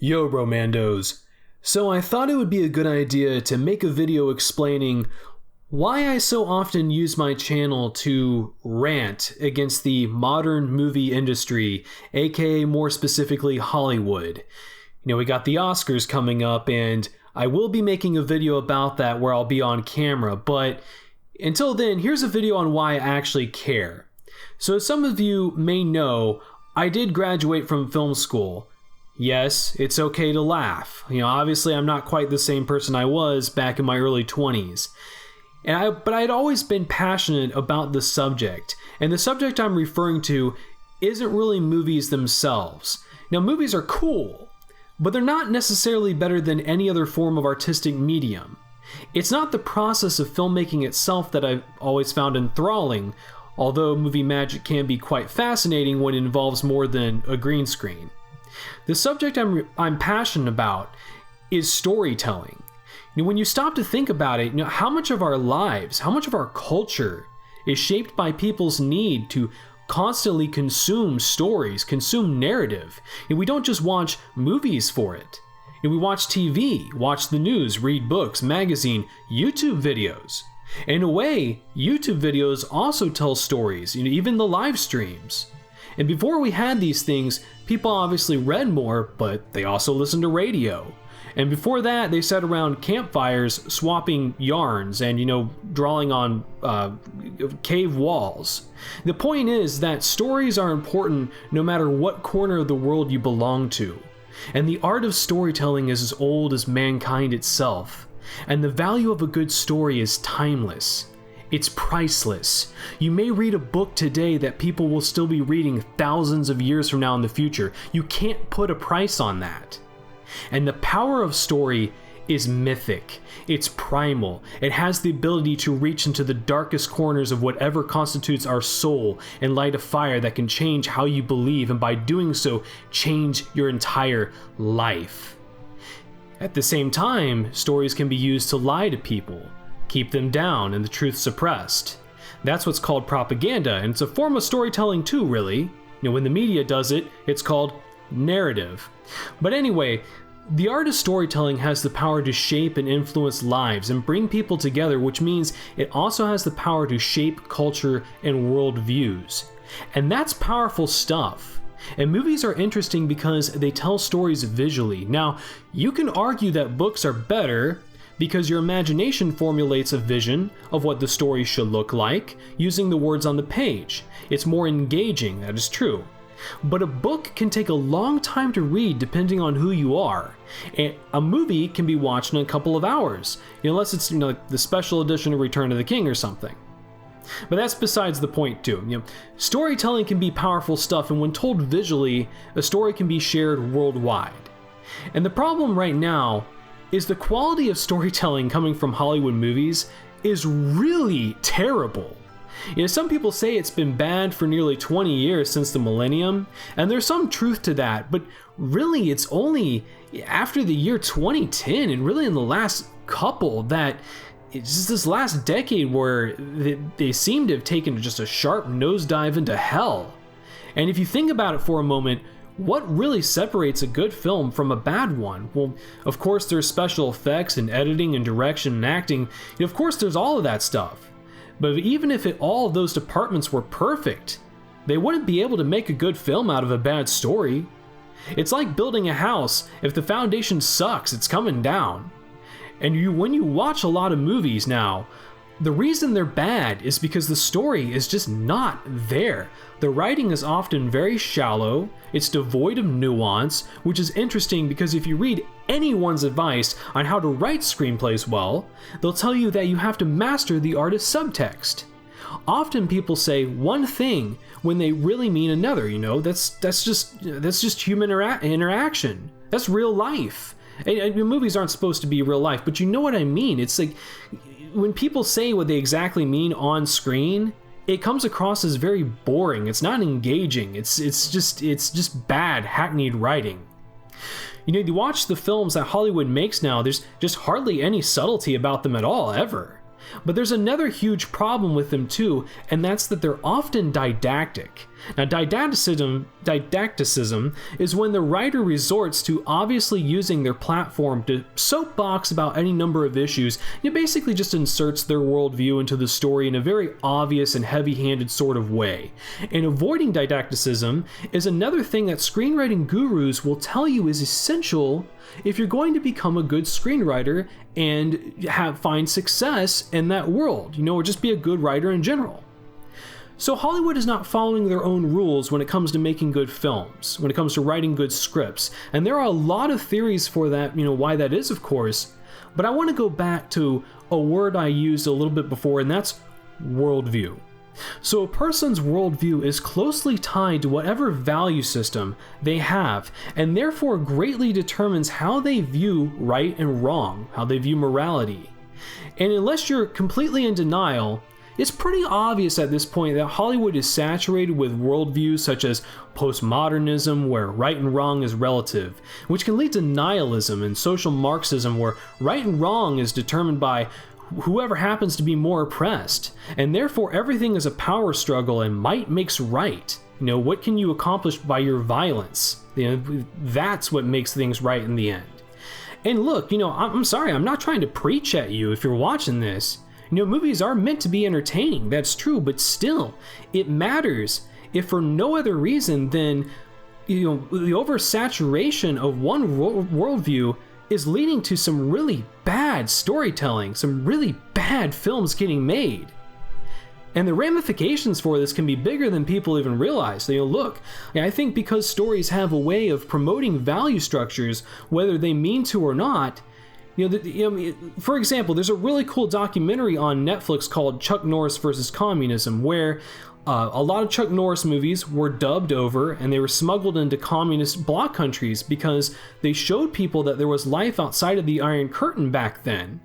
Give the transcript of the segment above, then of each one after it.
Yo, Bromandos. So I thought it would be a good idea to make a video explaining why I so often use my channel to rant against the modern movie industry, aka more specifically Hollywood. You know, we got the Oscars coming up, and I will be making a video about that where I'll be on camera, but until then, here's a video on why I actually care. So as some of you may know, I did graduate from film school. Yes, it's okay to laugh. You know, obviously I'm not quite the same person I was back in my early 20s. But I'd always been passionate about the subject. And the subject I'm referring to isn't really movies themselves. Now, movies are cool, but they're not necessarily better than any other form of artistic medium. It's not the process of filmmaking itself that I've always found enthralling, although movie magic can be quite fascinating when it involves more than a green screen. The subject I'm passionate about is storytelling. You know, when you stop to think about it, you know, how much of our lives, how much of our culture is shaped by people's need to constantly consume stories, consume narrative. You know, we don't just watch movies for it. You know, we watch TV, watch the news, read books, magazine, YouTube videos. In a way, YouTube videos also tell stories, you know, even the live streams. And before we had these things, people obviously read more, but they also listened to radio. And before that, they sat around campfires swapping yarns and, you know, drawing on cave walls. The point is that stories are important no matter what corner of the world you belong to. And the art of storytelling is as old as mankind itself. And the value of a good story is timeless. It's priceless. You may read a book today that people will still be reading thousands of years from now in the future. You can't put a price on that. And the power of story is mythic. It's primal. It has the ability to reach into the darkest corners of whatever constitutes our soul and light a fire that can change how you believe, and by doing so, change your entire life. At the same time, stories can be used to lie to people, keep them down, and the truth suppressed. That's what's called propaganda, and it's a form of storytelling too, really. You know, when the media does it, it's called narrative. But anyway, the art of storytelling has the power to shape and influence lives and bring people together, which means it also has the power to shape culture and worldviews. And that's powerful stuff. And movies are interesting because they tell stories visually. Now, you can argue that books are better because your imagination formulates a vision of what the story should look like using the words on the page. It's more engaging, that is true. But a book can take a long time to read depending on who you are. And a movie can be watched in a couple of hours, unless it's, you know, like the special edition of Return of the King or something. But that's besides the point too. You know, storytelling can be powerful stuff, and when told visually, a story can be shared worldwide. And the problem right now is the quality of storytelling coming from Hollywood movies is really terrible. You know, some people say it's been bad for nearly 20 years since the millennium, and there's some truth to that, but really it's only after the year 2010 and really in the last couple that it's just this last decade where they seem to have taken just a sharp nosedive into hell. And if you think about it for a moment, what really separates a good film from a bad one? Well, of course there's special effects and editing and direction and acting. You know, of course there's all of that stuff. But even if all of those departments were perfect, they wouldn't be able to make a good film out of a bad story. It's like building a house. If the foundation sucks, it's coming down. And when you watch a lot of movies now, the reason they're bad is because the story is just not there. The writing is often very shallow, it's devoid of nuance, which is interesting because if you read anyone's advice on how to write screenplays well, they'll tell you that you have to master the art of subtext. Often people say one thing when they really mean another, you know, that's just human interaction. That's real life. And movies aren't supposed to be real life, but you know what I mean. It's like when people say what they exactly mean on screen, it comes across as very boring. It's not engaging. It's just bad, hackneyed writing. You know, you watch the films that Hollywood makes now, there's just hardly any subtlety about them at all, ever. But there's another huge problem with them too, and that's that they're often didactic. Now, didacticism is when the writer resorts to obviously using their platform to soapbox about any number of issues. It basically just inserts their worldview into the story in a very obvious and heavy-handed sort of way. And avoiding didacticism is another thing that screenwriting gurus will tell you is essential if you're going to become a good screenwriter and find success in that world, or just be a good writer in general. So Hollywood is not following their own rules when it comes to making good films, when it comes to writing good scripts. And there are a lot of theories for that, why that is, of course. But I want to go back to a word I used a little bit before, and that's worldview. So a person's worldview is closely tied to whatever value system they have, and therefore greatly determines how they view right and wrong, how they view morality. And unless you're completely in denial, it's pretty obvious at this point that Hollywood is saturated with worldviews such as postmodernism, where right and wrong is relative, which can lead to nihilism, and social Marxism, where right and wrong is determined by whoever happens to be more oppressed, and therefore everything is a power struggle and might makes right. What can you accomplish by your violence? That's what makes things right in the end. And look, I'm sorry, I'm not trying to preach at you if you're watching this. Movies are meant to be entertaining, that's true, but still, it matters if for no other reason than, the oversaturation of one worldview is leading to some really bad storytelling, some really bad films getting made. And the ramifications for this can be bigger than people even realize. Look, I think because stories have a way of promoting value structures, whether they mean to or not, for example, there's a really cool documentary on Netflix called Chuck Norris versus Communism, where a lot of Chuck Norris movies were dubbed over and they were smuggled into communist bloc countries because they showed people that there was life outside of the Iron Curtain back then.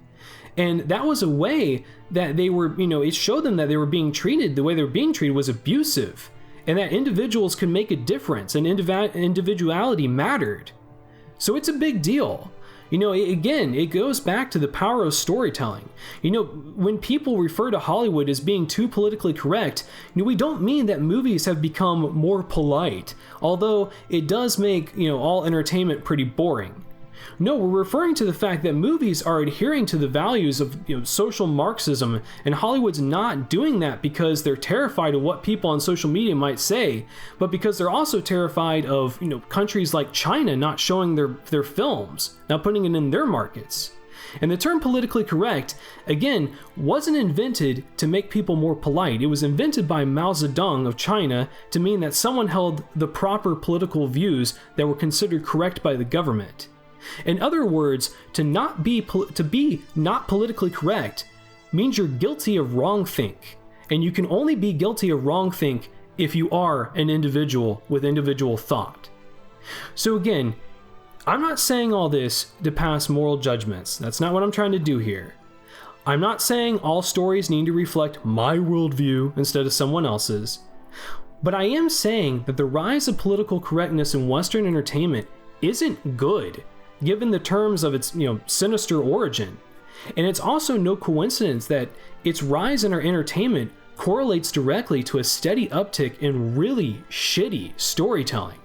And that was a way that they were, it showed them that they were being treated, the way they were being treated was abusive, and that individuals could make a difference and individuality mattered. So it's a big deal. Again, it goes back to the power of storytelling. When people refer to Hollywood as being too politically correct, we don't mean that movies have become more polite, although it does make, all entertainment pretty boring. No, we're referring to the fact that movies are adhering to the values of social Marxism, and Hollywood's not doing that because they're terrified of what people on social media might say, but because they're also terrified of countries like China not showing their films, not putting it in their markets. And the term politically correct, again, wasn't invented to make people more polite. It was invented by Mao Zedong of China to mean that someone held the proper political views that were considered correct by the government. In other words, to be not politically correct means you're guilty of wrongthink, and you can only be guilty of wrongthink if you are an individual with individual thought. So again, I'm not saying all this to pass moral judgments. That's not what I'm trying to do here. I'm not saying all stories need to reflect my worldview instead of someone else's. But I am saying that the rise of political correctness in Western entertainment isn't good, given the terms of its, sinister origin. And it's also no coincidence that its rise in our entertainment correlates directly to a steady uptick in really shitty storytelling.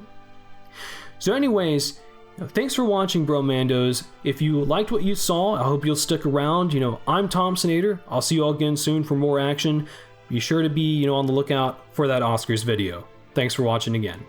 So anyways, thanks for watching, Bromandos. If you liked what you saw, I hope you'll stick around. I'm THOMPSONATOR. I'll see you all again soon for more action. Be sure to be, on the lookout for that Oscars video. Thanks for watching again.